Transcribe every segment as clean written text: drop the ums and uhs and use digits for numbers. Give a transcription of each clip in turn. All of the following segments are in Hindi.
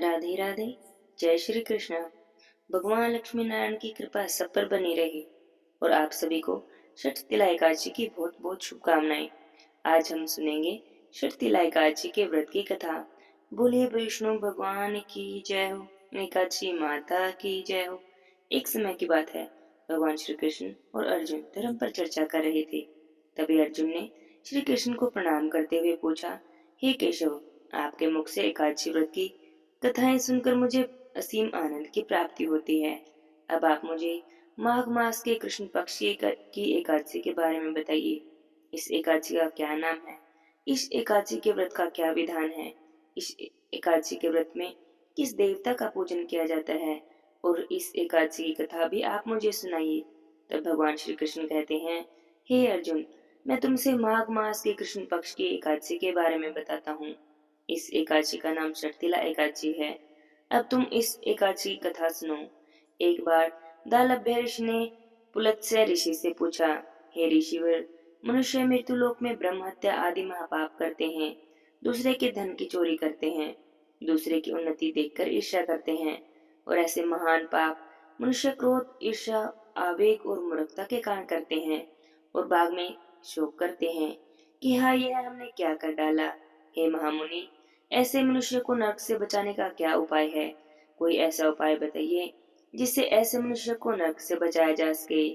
राधे राधे। जय श्री कृष्ण। भगवान लक्ष्मी नारायण की कृपा सब पर बनी रहे और आप सभी को षठ एकादशी की बहुत बहुत शुभकामनाएं। आज हम सुनेंगे षठ एकादशी के व्रत की कथा। बोलिए विष्णु भगवान की जय हो, एकादशी माता की जय हो। एक समय की बात है, भगवान श्री कृष्ण और अर्जुन धर्म पर चर्चा कर रहे थे। तभी अर्जुन ने श्री कृष्ण को प्रणाम करते हुए पूछा, हे केशव, आपके मुख से एकादशी व्रत की कथाएं सुनकर मुझे असीम आनंद की प्राप्ति होती है। अब आप मुझे माघ मास के कृष्ण पक्ष की एकादशी के बारे में बताइए। इस एकादशी का क्या नाम है? इस एकादशी के व्रत का क्या विधान है? इस एकादशी के व्रत में किस देवता का पूजन किया जाता है? और इस एकादशी की कथा भी आप मुझे सुनाइए। तब भगवान श्री कृष्ण कहते हैं, हे अर्जुन, मैं तुमसे माघ मास के कृष्ण पक्ष की एकादशी के बारे में बताता हूँ। इस एकादशी का नाम षठतिला एकादशी है। अब तुम इस एकादशी की कथा सुनो। एक बार दालभ्य ऋषि ने पुलत्स्य ऋषि से पूछा, हे ऋषिवर, मनुष्य मृत्युलोक में ब्रह्म हत्या आदि महापाप करते हैं, दूसरे के धन की चोरी करते हैं, दूसरे की उन्नति देखकर ईर्ष्या करते हैं, और ऐसे महान पाप मनुष्य क्रोध, ईर्ष्या, आवेग और मूर्खता के कारण करते हैं, और बाद में शोक करते हैं कि हाँ, यह हमने क्या कर डाला। हे महामुनि, ऐसे मनुष्य को नरक से बचाने का क्या उपाय है? कोई ऐसा उपाय बताइए जिससे ऐसे मनुष्य को नरक से बचाया जा सके,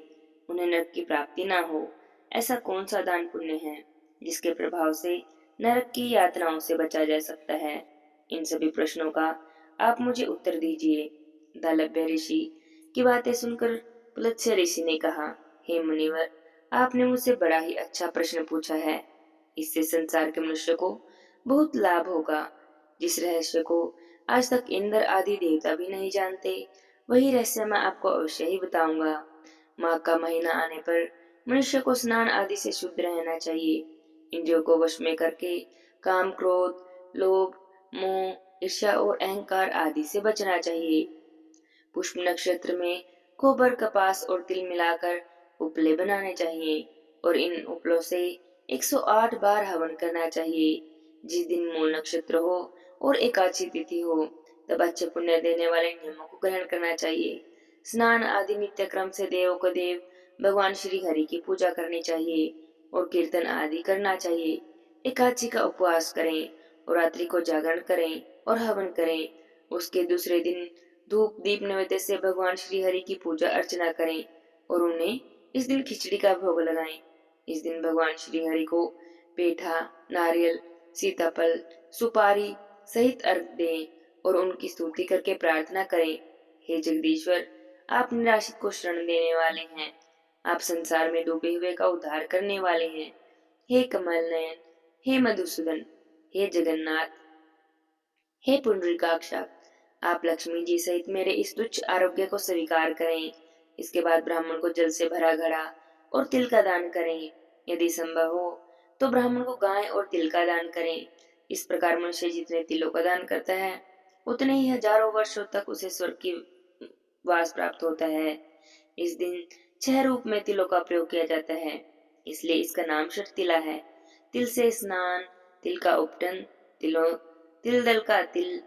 उन्हें नरक की प्राप्ति ना हो। ऐसा कौन सा दान पुण्य है जिसके प्रभाव से नरक की यातनाओं से बचा जा सकता है? इन सभी प्रश्नों का आप मुझे उत्तर दीजिए। दालभ्य ऋषि की बातें सुनकर पुलत्स्य ऋषि ने कहा, हे मुनिवर, आपने मुझसे बड़ा ही अच्छा प्रश्न पूछा है। इससे संसार के मनुष्य को बहुत लाभ होगा। जिस रहस्य को आज तक इंद्र आदि देवता भी नहीं जानते, वही रहस्य मैं आपको अवश्य ही बताऊंगा। माघ का महीना आने पर मनुष्य को स्नान आदि से शुद्ध रहना चाहिए। इंद्रियों को वश में करके काम, क्रोध, लोभ, मोह, ईर्ष्या और अहंकार आदि से बचना चाहिए। पुष्प नक्षत्र में गोबर, कपास और तिल मिलाकर उपले बनाने चाहिए और इन उपलों से 108 बार हवन करना चाहिए। जिस दिन मूल नक्षत्र हो और एकादशी तिथि हो, तब अच्छे पुण्य देने वाले नियमों को ग्रहण करना चाहिए। स्नान आदि नित्य क्रम से देवों को देव भगवान श्री हरि की पूजा करनी चाहिए और कीर्तन आदि करना चाहिए। एकादशी का उपवास करें और रात्रि को जागरण करें और हवन करें। उसके दूसरे दिन धूप दीप नैवेद्य से भगवान श्री हरि की पूजा अर्चना करें और उन्हें इस दिन खिचड़ी का भोग लगाएं। इस दिन भगवान श्री हरि को पेठा, नारियल, सीताफल, सुपारी सहित अर्घ दें और उनकी स्तुति करके प्रार्थना करें। हे जगदीश्वर, आप निराश्रित को शरण देने वाले हैं। आप संसार में डूबे हुए का उद्धार करने वाले हैं। हे कमल नयन, हे मधुसूदन, हे जगन्नाथ, हे पुंडरीकाक्ष, आप लक्ष्मी जी सहित मेरे इस तुच्छ आरोग्य को स्वीकार करें। इसके बाद ब्राह्मण को जल से भरा घड़ा और तिल का दान करें। यदि संभव हो तो ब्राह्मण को गाय और तिल का दान करें। इस प्रकार मनुष्य जितने तिलों का दान करता है, उतने ही हजारों वर्षों तक उसे स्वर्ग की वास प्राप्त होता है। इस दिन 6 रूप में तिलों का प्रयोग किया जाता है, इसलिए इसका नाम षठ तिला है। तिल से स्नान, तिल का उपटन, तिलों तिल दल का तिल,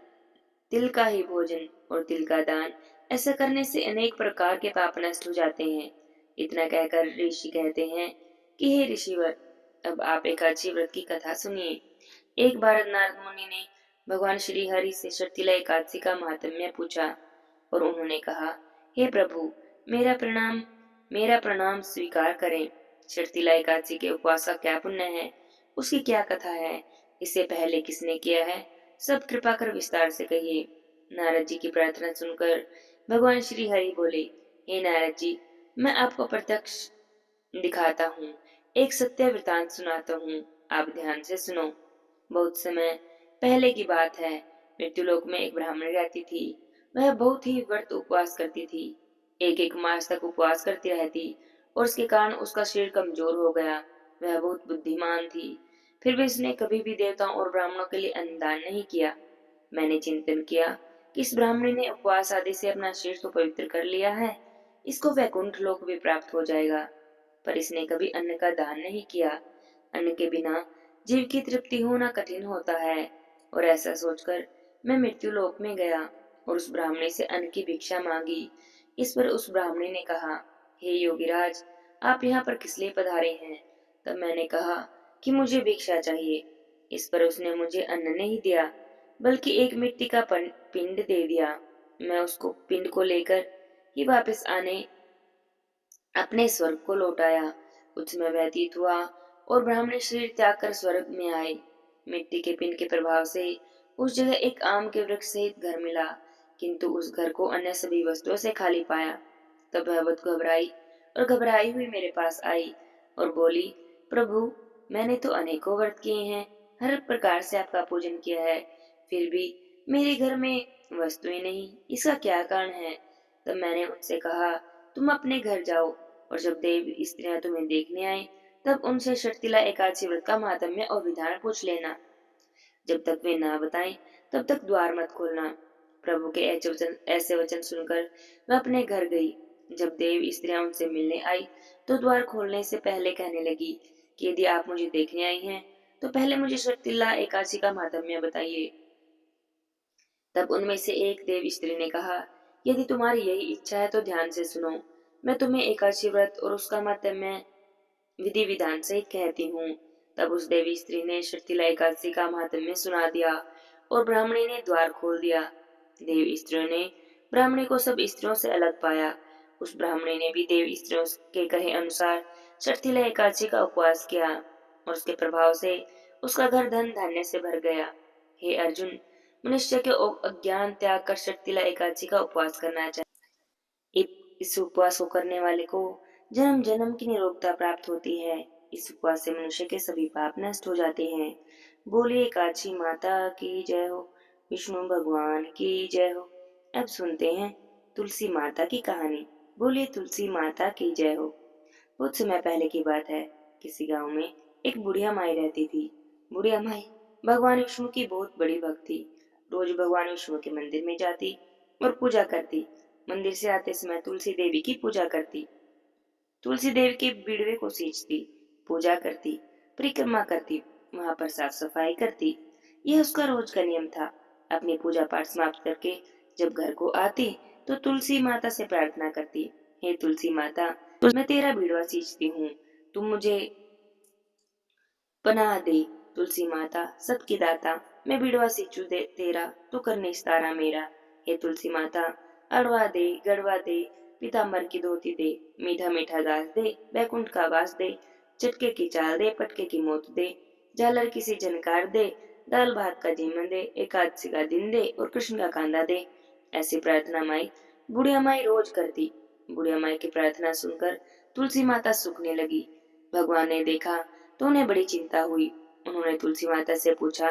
तिल का ही भोजन और तिल का दान, ऐसा करने से अनेक प्रकार के पाप नष्ट हो जाते हैं। इतना कहकर ऋषि कहते हैं कि हे ऋषिवर, अब आप एकादशी व्रत की कथा सुनिए। एक बार नारद मुनि ने भगवान श्री हरि से षटतिला एकादशी का महात्म्य पूछा और उन्होंने कहा, हे प्रभु, मेरा प्रणाम स्वीकार करें। षटतिला एकादशी के उपवास का क्या पुण्य है? उसकी क्या कथा है? इससे पहले किसने किया है? सब कृपा कर विस्तार से कहिए। नारद जी की प्रार्थना सुनकर भगवान श्री हरि बोले, हे नारद जी, मैं आपको प्रत्यक्ष दिखाता हूँ, एक सत्य वृतांत सुनाता हूँ, आप ध्यान से सुनो। बहुत समय पहले की बात है, मृत्युलोक में एक ब्राह्मण रहती थी। वह बहुत ही व्रत उपवास करती थी। एक एक मास तक उपवास करती रहती और उसके कारण उसका शरीर कमजोर हो गया। वह बहुत बुद्धिमान थी, फिर भी उसने कभी भी देवताओं और ब्राह्मणों के लिए अन्नदान नहीं किया। मैंने चिंतन किया कि इस ब्राह्मणी ने उपवास आदि से अपना शरीर तो पवित्र कर लिया है, इसको वैकुंठ लोक भी प्राप्त हो जाएगा, पर इसने कभी अन्न का दान नहीं किया। अन्न के बिना जीव की तृप्ति होना कठिन होता है, और ऐसा सोचकर मैं मृत्यु लोक में गया और उस ब्राह्मणी से अन्न की भिक्षा मांगी। इस पर उस ब्राह्मणी ने कहा, हे योगीराज, आप यहाँ पर किस लिए पधारे हैं? तब मैंने कहा कि मुझे भिक्षा चाहिए। इस पर उसने मुझे अन्न नहीं दिया, बल्कि एक मिट्टी का पिंड दे दिया। मैं उसको पिंड को लेकर ही वापस आने अपने स्वर्ग को लौटाया। कुछ समय व्यतीत हुआ और ब्राह्मण शरीर त्याग कर स्वर्ग में आए। मिट्टी के पिंड के प्रभाव से उस जगह एक आम के वृक्ष सहित घर मिला, किंतु उस घर को अन्य सभी वस्तुओं से खाली पाया। तब वह बहुत घबराई और घबराई हुई मेरे पास आई और बोली, प्रभु, मैंने तो अनेकों व्रत किए हैं, हर प्रकार से आपका पूजन किया है, फिर भी मेरे घर में वस्तुएं नहीं, इसका क्या कारण है? तब मैंने उनसे कहा, तुम अपने घर जाओ और जब देव स्त्रियां तुम्हें देखने आए तब उनसे षटतिला एकादशी व्रत का महात्म्य और विधान पूछ लेना। जब तक वे ना बताएं तब तक द्वार मत खोलना। प्रभु के ऐसे वचन सुनकर वह अपने घर गई। जब देव स्त्रियां उनसे मिलने आई तो द्वार खोलने से पहले कहने लगी कि यदि आप मुझे देखने आई हैं तो पहले मुझे षटतिला एकादशी का महात्म्य बताइए। तब उनमें से एक देव स्त्री ने कहा, यदि तुम्हारी यही इच्छा है तो ध्यान से सुनो। मैं तुम्हें एकादशी व्रत और उसका महात्म्य विधि विधान सहित कहती हूँ। तब उस देवी स्त्री ने षटतिला एकादशी का महात्म्य सुना दिया और ब्राह्मणी ने द्वार खोल दिया। देव स्त्रियों ने ब्राह्मणी को सब स्त्रियों से अलग पाया। उस ब्राह्मणी ने भी देव स्त्रियों के कहे अनुसार षटतिला एकादशी का उपवास किया और उसके प्रभाव से उसका घर धन धान्य से भर गया। हे अर्जुन, मनुष्य के अज्ञान त्याग कर षटतिला एकादशी का उपवास करना चाहिए। इस उपवास को करने वाले को जन्म जन्म की निरोगता प्राप्त होती है। इस उपवास से मनुष्य के सभी पाप नष्ट हो जाते हैं। बोलिए काची माता की जय हो, विष्णु भगवान की जय हो। अब सुनते हैं तुलसी माता की कहानी। बोलिए तुलसी माता की जय हो। कुछ समय पहले की बात है। किसी गांव में एक बुढ़िया माई रहती थी। बुढ़िया माई भगवान विष्णु की बहुत बड़ी भक्त थी। रोज भगवान विष्णु के मंदिर में जाती और पूजा करती। मंदिर से आते समय तुलसी देवी की पूजा करती। तुलसी देवी के बिड़वे को सींचती, पूजा करती, परिक्रमा करती, वहां पर साफ सफाई करती। यह उसका रोज का नियम था। अपनी पूजा पाठ समाप्त करके जब घर को आती तो तुलसी माता से प्रार्थना करती, हे तुलसी माता, मैं तेरा बिड़वा सींचती हूँ, तुम मुझे पनाह दे। तुलसी माता सबकी दाता, मैं बिड़वा सींचू दे तेरा, तो कर निस्तारा मेरा। हे तुलसी माता, अड़वा दे, गड़वा दे, पीताम्बर की धोती दे, मीठा मीठा घास दे, बैकुंठ का वास दे, चटके की चाल दे, पटके की मोत दे, झालर किसी झनकार दे, दाल भात का जीवन दे, एकादशी का दिन दे और कृष्ण का कांदा दे। ऐसी प्रार्थना माई बुढ़िया माई रोज करती। बुढ़िया माई की प्रार्थना सुनकर तुलसी माता सूखने लगी। भगवान ने देखा तो उन्हें बड़ी चिंता हुई। उन्होंने तुलसी माता से पूछा,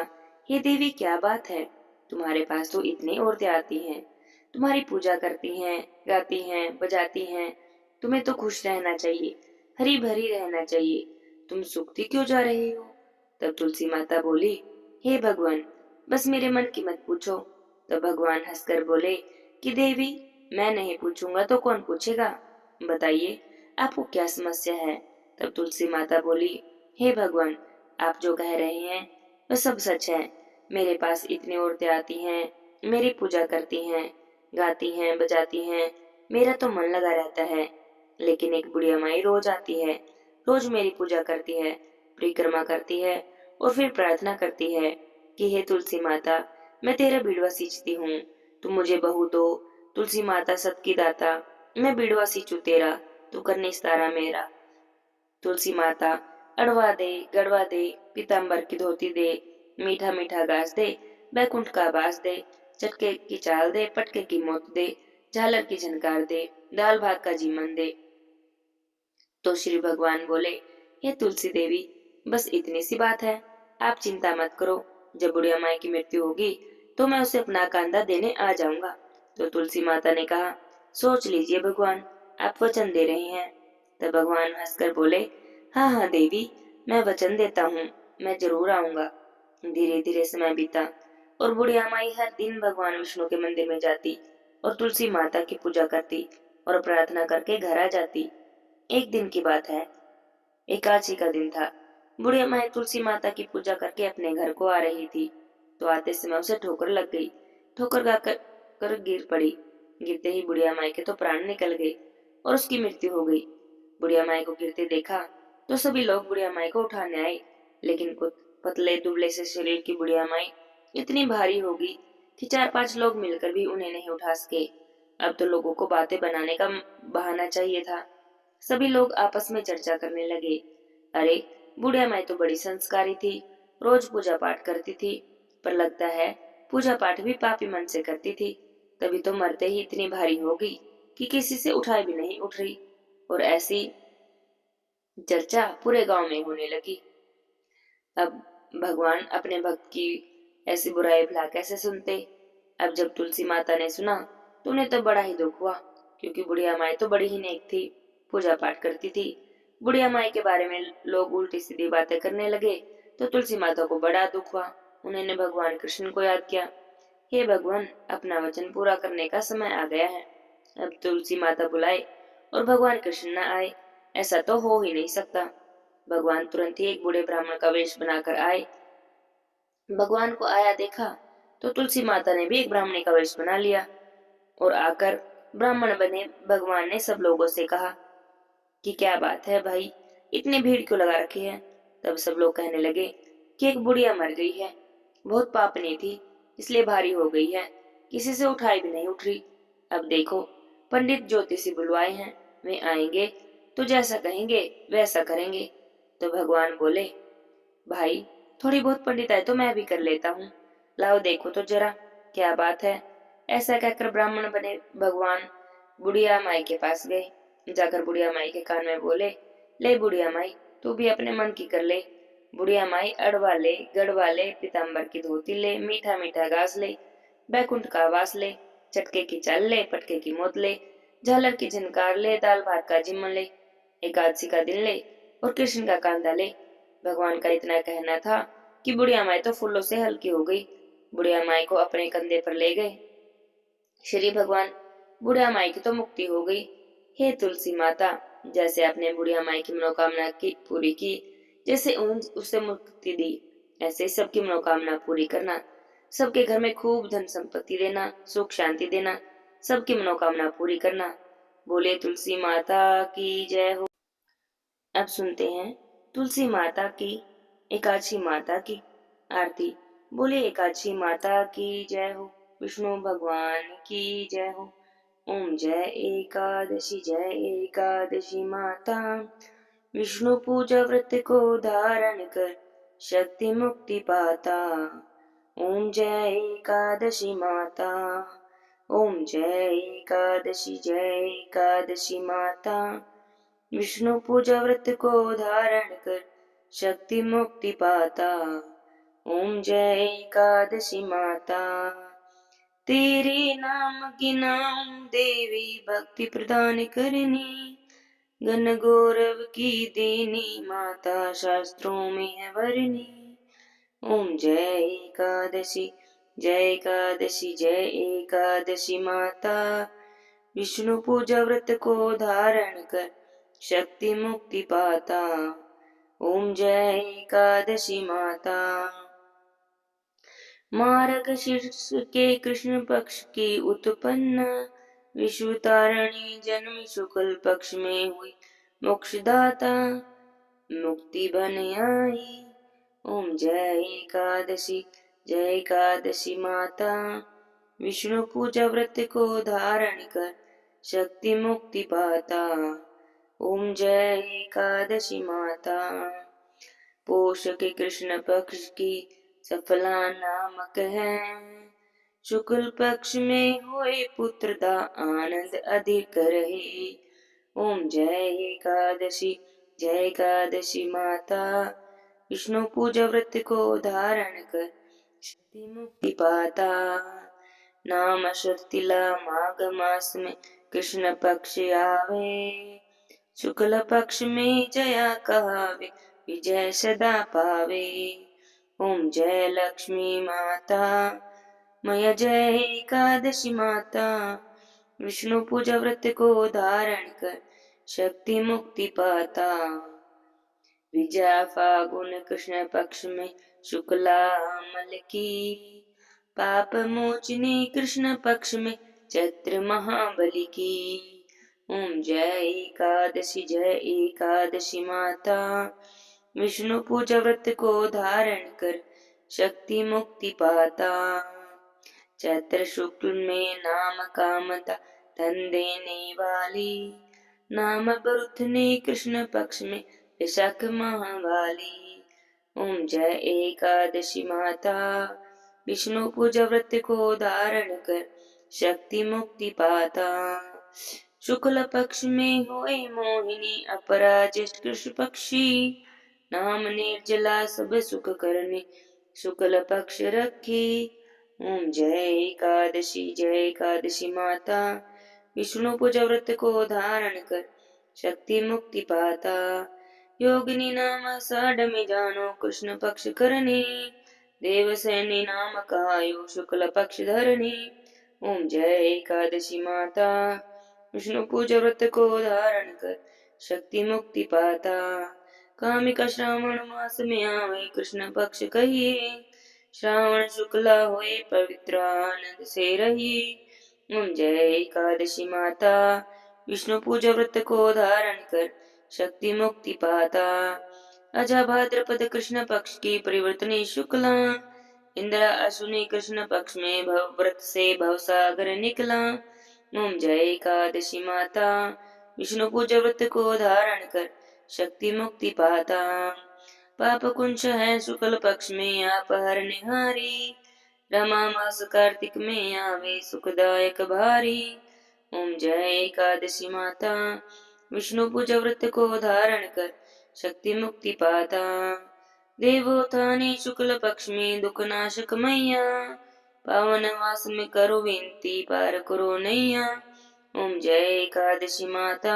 हे देवी, क्या बात है? तुम्हारे पास तो इतनी औरतें आती हैं, तुम्हारी पूजा करती हैं, गाती हैं, बजाती हैं। तुम्हें तो खुश रहना चाहिए, हरी भरी रहना चाहिए, तुम सूखती क्यों जा रही हो? तब तुलसी माता बोली, हे भगवान, बस मेरे मन की मत पूछो। तब भगवान हंसकर बोले कि देवी, मैं नहीं पूछूंगा तो कौन पूछेगा? बताइए, आपको क्या समस्या है? तब तुलसी माता बोली, हे भगवान, आप जो कह रहे हैं वह सब सच है। मेरे पास इतनी औरतें आती हैं, मेरी पूजा करती हैं, गाती हैं, बजाती हैं, मेरा तो मन लगा रहता है। लेकिन एक बुढ़िया माई रोज आती है, रोज मेरी पूजा करती है, परिक्रमा करती है और फिर प्रार्थना करती है कि हे तुलसी माता, मैं तेरा बिड़वा सींचती हूँ, तुम मुझे बहू दो। तुलसी माता सबकी दाता, मैं बिड़वा सींचू तेरा, तू कर निस्तारा मेरा। तुलसी माता अड़वा दे, गड़वा दे, पीताम्बर की धोती दे, मीठा मीठा घास दे, बैकुंठ का बास दे, चटके की चाल दे, पटके की मोत दे, झालर की झनकार दे, दाल भात का जीवन दे। तो श्री भगवान बोले, हे तुलसी देवी, बस इतनी सी बात है, आप चिंता मत करो। जब बुढ़िया माई की मृत्यु होगी तो मैं उसे अपना कांधा देने आ जाऊंगा। तो तुलसी माता ने कहा, सोच लीजिए भगवान, आप वचन दे रहे हैं? तब भगवान हंसकर बोले, हाँ हाँ देवी, मैं वचन देता हूँ, मैं जरूर आऊंगा। धीरे धीरे समय बीता और बुढ़िया माई हर दिन भगवान विष्णु के मंदिर में जाती और तुलसी माता की पूजा करती और प्रार्थना करके घर आ जाती। एक दिन की बात है, एकादशी का दिन था। बुढ़िया माई तुलसी माता की पूजा करके अपने घर को आ रही थी तो आते समय उसे ठोकर लग गई। ठोकर कर गिर पड़ी। गिरते ही बुढ़िया माई के तो प्राण निकल गए और उसकी मृत्यु हो गई। बुढ़िया माई को गिरते देखा तो सभी लोग बुढ़िया माई को उठाने आए, लेकिन कुछ पतले दुबले से शरीर की बुढ़िया माई इतनी भारी होगी कि 4-5 लोग मिलकर भी उन्हें नहीं उठा सके। अब तो लोगों को बातें बनाने का बहाना चाहिए था। सभी लोग आपस में चर्चा करने लगे। अरे, बुढ़िया माई तो बड़ी संस्कारी थी, रोज पूजा पाठ करती थी, पर लगता है पूजा पाठ भी पापी मन से करती थी, तभी तो मरते ही इतनी भारी हो गई कि किसी से उठाई भी नहीं उठ रही। और ऐसी चर्चा पूरे गांव में होने लगी। अब भगवान अपने भक्त की ऐसी बुराई भला कैसे सुनते। अब जब तुलसी माता ने सुना तो उन्हें तो बड़ा ही दुख हुआ, क्योंकि बुढ़िया माई तो बड़ी ही नेक थी, पूजा पाठ करती थी। बुढ़िया माई के बारे में लोग उल्टी सीधी बातें करने लगे तो तुलसी माता को बड़ा दुख हुआ। उन्होंने भगवान कृष्ण को याद किया। हे भगवान, अपना वचन पूरा करने का समय आ गया है। अब तुलसी माता बुलाए और भगवान कृष्ण न आए, ऐसा तो हो ही नहीं सकता। भगवान तुरंत ही एक बूढ़े ब्राह्मण का वेश बनाकर आए। भगवान को आया देखा तो तुलसी माता ने भी एक ब्राह्मणी का वेश बना लिया और आकर ब्राह्मण बने। भगवान ने सब लोगों से कहा कि क्या बात है भाई, इतनी भीड़ क्यों लगा रखी है। तब सब लोग कहने लगे कि एक बुढ़िया मर गई है, बहुत पापनी थी, इसलिए भारी हो गई है, किसी से उठाई भी नहीं उठ रही। अब देखो, पंडित ज्योतिषी बुलवाए हैं, वे आएंगे तो जैसा कहेंगे वैसा करेंगे। तो भगवान बोले, भाई, थोड़ी बहुत पंडिताई तो मैं भी कर लेता हूँ, लाओ देखो तो जरा क्या बात है। ऐसा कहकर ब्राह्मण बने भगवान बुढ़िया माई के पास गए। जाकर बुढ़िया माई के कान में बोले, ले बुढ़िया माई, तू भी अपने मन की कर ले। बुढ़िया माई अड़वा ले, गड़वा ले, पीताम्बर की धोती ले, मीठा मीठा घास ले, बैकुंठ का वास ले, चटके की चाल ले, पटके की मौत ले, झालर की झनकार ले, दाल भात का जिम्मन ले, एकादशी का दिन ले और कृष्ण का कांधा ले। भगवान का इतना कहना था कि बुढ़िया माई तो फूलों से हल्की हो गई। बुढ़िया माई को अपने कंधे पर ले गए। श्री भगवान, बुढ़िया माई की तो मुक्ति हो गई। हे तुलसी माता, जैसे आपने बुढ़िया माई की मनोकामना की पूरी की, जैसे उसे मुक्ति दी, ऐसे सबकी मनोकामना पूरी करना। सबके घर में खूब धन संपत्ति देना, सुख शांति देना, सबकी मनोकामना पूरी करना। बोले तुलसी माता की जय हो। अब सुनते हैं तुलसी माता की, एकादशी माता की आरती। बोले एकादशी माता की जय हो, विष्णु भगवान की जय हो। ओम जय एकादशी माता, विष्णु पूजा व्रत को धारण कर शक्ति मुक्ति पाता। ओम जय एकादशी माता, ओम जय एकादशी माता, विष्णु पूजा व्रत को धारण कर शक्ति मुक्ति पाता। ओम जय एकादशी माता, तेरे नाम की नाम देवी, भक्ति प्रदान करनी, घन गौरव की देनी, माता शास्त्रों में है वरनी। ओम जय एकादशी माता, विष्णु पूजा व्रत को धारण कर शक्ति मुक्ति पाता। ओम जय एकादशी माता, मार्गशीर्ष के कृष्ण पक्ष की उत्पन्न, विश्व तारिणी जन्मी शुक्ल पक्ष में हुई मोक्षदाता, मुक्ति बन आई। ओम जय एकादशी माता, विष्णु पूजा व्रत को धारण कर शक्ति मुक्ति पाता। ओम जय एकादशी माता, पोष के कृष्ण पक्ष की सफला नामक है, शुक्ल पक्ष में हुए पुत्र दा आनंद अधिक रहे। ओम जय एकादशी माता, विष्णु पूजा व्रत को धारण कर शक्ति मुक्ति पाता। नाम शक्तिला माघ मास में कृष्ण पक्ष आवे, शुक्ल पक्ष में जया कहावे, विजय सदा पावे। ओम जय लक्ष्मी माता, मय जय एकादशी माता, विष्णु पूजा व्रत को धारण कर शक्ति मुक्ति पाता। विजया फागुन कृष्ण पक्ष में शुक्ला अमल की, पाप मोचने कृष्ण पक्ष में चैत्र महाबली की। ओम जय एकादशी माता। विष्णु पूजा व्रत को धारण कर शक्ति मुक्ति पाता। चैत्र शुक्ल में नाम कामता धन देने वाली। नाम बरुथने कृष्ण पक्ष में विशाख महावाली। ओम जय एकादशी माता। विष्णु पूजा व्रत को धारण कर शक्ति मुक्ति पाता। शुक्ल पक्ष में होए मोहिनी अपराजित कृष्ण पक्षी। नाम निर्जला सब सुख करने शुक्ल पक्ष रखी। ओम जय एकादशी माता। विष्णु पूजा व्रत को धारण कर शक्ति मुक्ति पाता। योगिनी नाम साढ़ में जानो कृष्ण पक्ष करने। देवसैनी नाम कहायो शुक्ल पक्ष धरनी। ओम जय एकादशी माता। विष्णु पूजा व्रत को धारण कर शक्ति मुक्ति पाता। कामिका श्रावण मास में आवे कृष्ण पक्ष कहिए। श्रावण शुक्ला होए पवित्र आनंद से रहिए। ओम जय एकादशी माता। विष्णु पूजा व्रत को धारण कर शक्ति मुक्ति पाता। अजा भाद्रपद कृष्ण पक्ष की परिवर्तनी शुक्ला। इंद्र अश्विनी कृष्ण पक्ष में भव व्रत से भवसागर निकला। ओम जय एकादशी माता। विष्णु पूजा व्रत को धारण कर शक्ति मुक्ति पाता। पाप कुंश है शुक्ल पक्ष में आप हर निहारी। रमा मास कार्तिक में आवे सुखदायक भारी। ओम जय एकादशी माता। विष्णु पूजा व्रत को धारण कर शक्ति मुक्ति पाता। देवोत्थानी शुक्ल पक्ष में दुख नाशक मैया। पावन वास में करो विनती पार करो नैया। ओम जय एकादशी माता।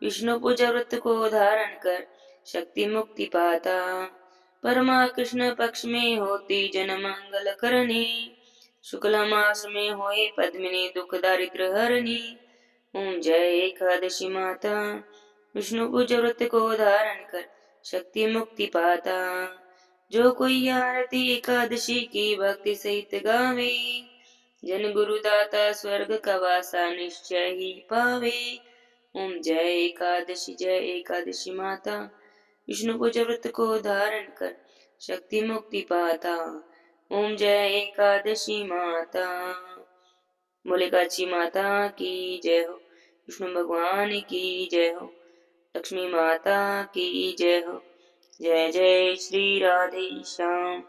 विष्णु पूजा व्रत को धारण कर शक्ति मुक्ति पाता। परमा कृष्ण पक्ष में होती जन मंगल करनी। शुक्ल मास में होए पद्मिनी दुख दारिद्र हरनी। ओम जय एकादशी माता। विष्णु पूजा व्रत को धारण कर शक्ति मुक्ति पाता। जो कोई आरती एकादशी की भक्ति सहित गावे। जन गुरुदाता स्वर्ग का वासा निश्चय ही पावे। ओम जय एकादशी माता। विष्णु पूजा व्रत को धारण कर शक्ति मुक्ति पाता। ओम जय एकादशी माता। बोले काची माता की जय हो। विष्णु भगवान की जय हो। लक्ष्मी माता की जय हो। जय जय श्री राधे श्याम।